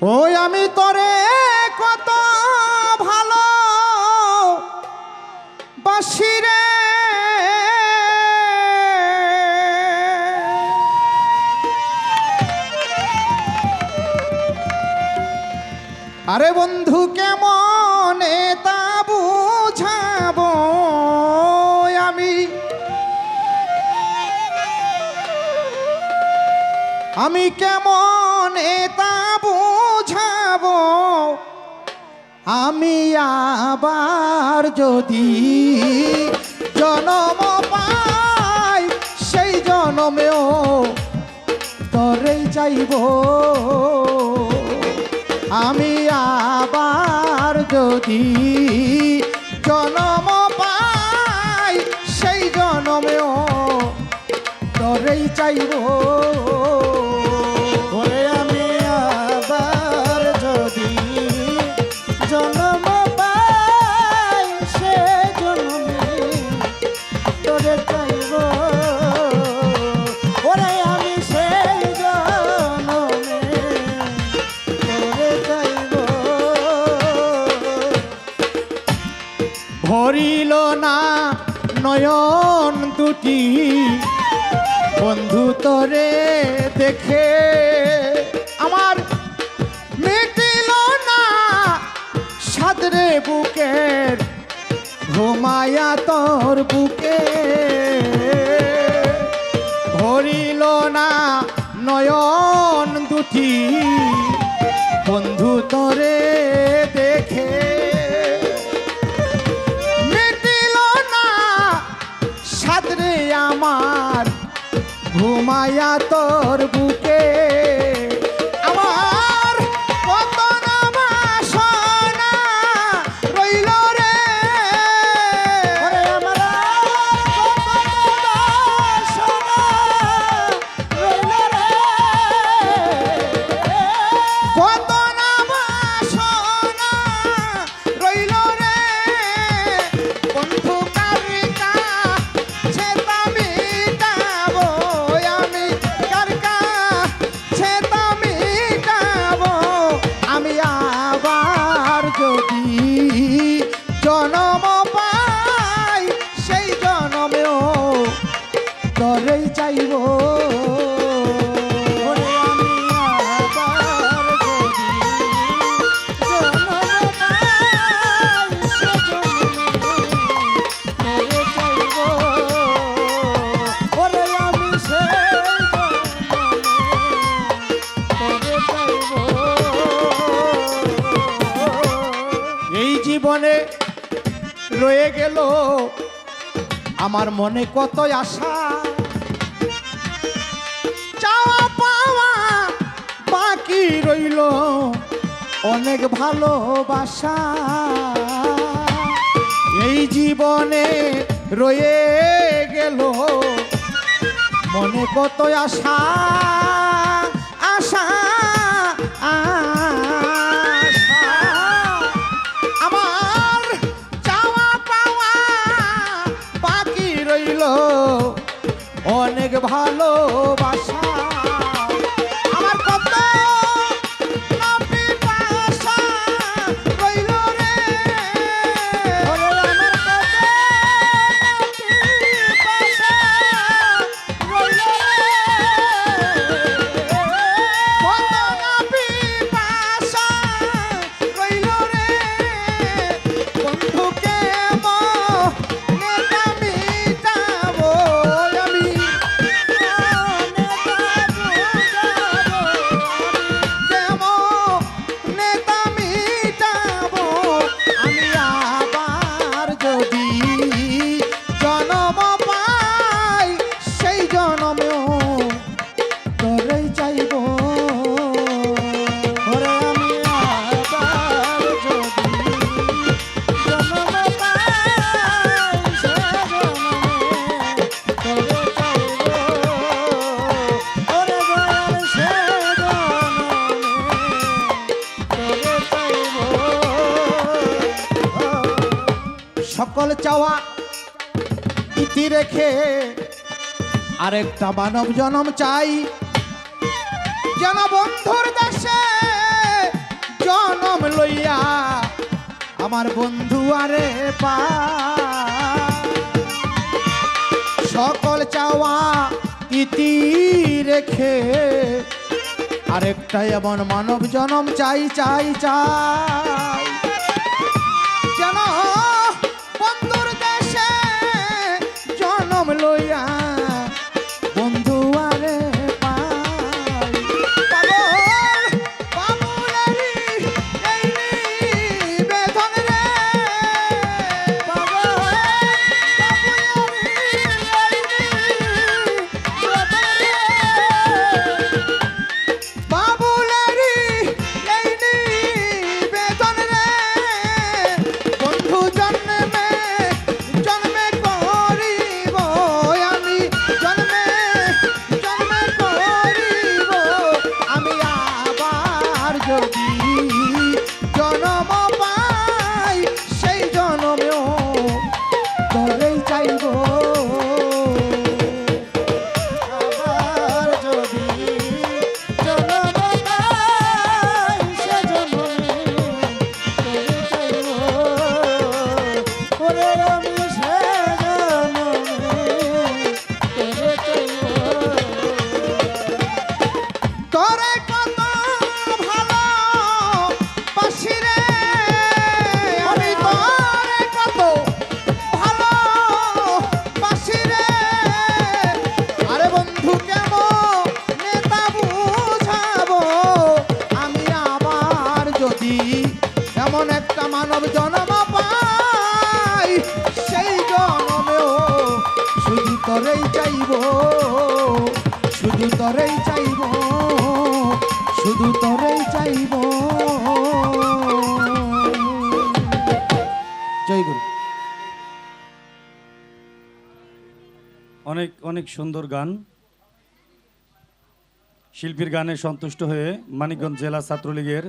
ওই আমি তোরে কত ভালো বাসি রে, আরে বন্ধু কেমন তা বুঝাবো আমি কেমন তা বুঝাবো। আমি আবার যদি জন্ম পাই সেই জন্মেও তরেই চাইব। আমি আবার যদি জন্ম পাই সেই জন্মেও তরেই চাইব। ওরে আমি আবার যদি জন্ম পাই সে জন্মে তোরে চাইব। ওরে আমি সেই জন্মে তোরে চাইব। ভরিল না নয়ন দুটি বন্ধু তোরে দেখে, আমার মিটিল না সাদরে বুকের ঘুমায়া তোর বুকে। ভরিল না নয়ন দুটি বন্ধু তোরে দেখে, মিটিল না সাদরে আমার ঘুমায়া তোর বুকে। আমার কত না বাসনা রইল রে, ওরে আমার কত বাসনা রইল রে। কত না বাসনা রইল রে, বন্ধু কার কাছে তা মিটাবো আমি, কার কাছে তা মিটাবো। আমি আবার যদি জন্ম পাই সেই জন্মেও তরেই চাইব। ওরে আমি আবার যদি জন্ম পাই সে জন্মে তোরে চাইব। ওরে আমি সে জন্মে তোরে চাইব। এই জীবনে রয়ে গেল আমার মনে কত আশা, চাওয়া পাওয়া বাকি রইল অনেক ভালোবাসা। এই জীবনে রয়ে গেল মনে কত আশা, আশা আশা। আমার চাওয়া পাওয়া বাকি রইল অনেক ভালোবাসা। আমার কত না পিপাসা রইল রে, ওরে আমার কত পিপাসা রইল রে। কত না পিপাসা রইল রে, বন্ধু কেমনে তা মিটাবো আমি, কেমনে তা মিটাবো। আমি আবার যদি জন্ম পাই সেই জন্মেও তরেই চাইব। ওরে আমি আবার যদি জন্ম পাই সে জন্মে তোরে চাইব। ওরে দয়াল সে জন্মে তোরে চাইব। সকল চাওয়া ইতি রেখে আরেকটা মানব জনম চাই, যেন বন্ধুর দেশে আমার বন্ধু আরে পা সকল চাওয়া ইতি রেখে আরেকটা এমন মানব জনম চাই চাই চাই যেন বন্ধুর দেশে জনম লইয়া বন্ধু আরে পাই পাগল বাবুলারি এই নিবেদন রে পাগল বাবুলারি এই নিবেদন রে বন্ধু জন্মে জন্মে করিব আমি জন্মে জন্মে করিব আমি আবার যদি জন্ম পাই সেই জন্মেও তরেই চাইব আবার যদি জনম পাই সে জনমে তোরে চাইব ওরে আমি সে জনমে তোরে চাইব তোরে কত ভালো বাসি রে আমি তোরে কত ভালো বাসি রে আরে বন্ধু কেমন নেতা বুঝাবো আমি আবার যদি এমন একটা মানব জন্ম পাই সেই জন্মেও শুধু তোরেই চাইব শুধু তোরেই চাইব শুধু তোরেই চাইব জয় গুরু। অনেক অনেক সুন্দর গান। শিল্পীর গানে সন্তুষ্ট হয়ে মানিকগঞ্জ জেলা ছাত্রলীগের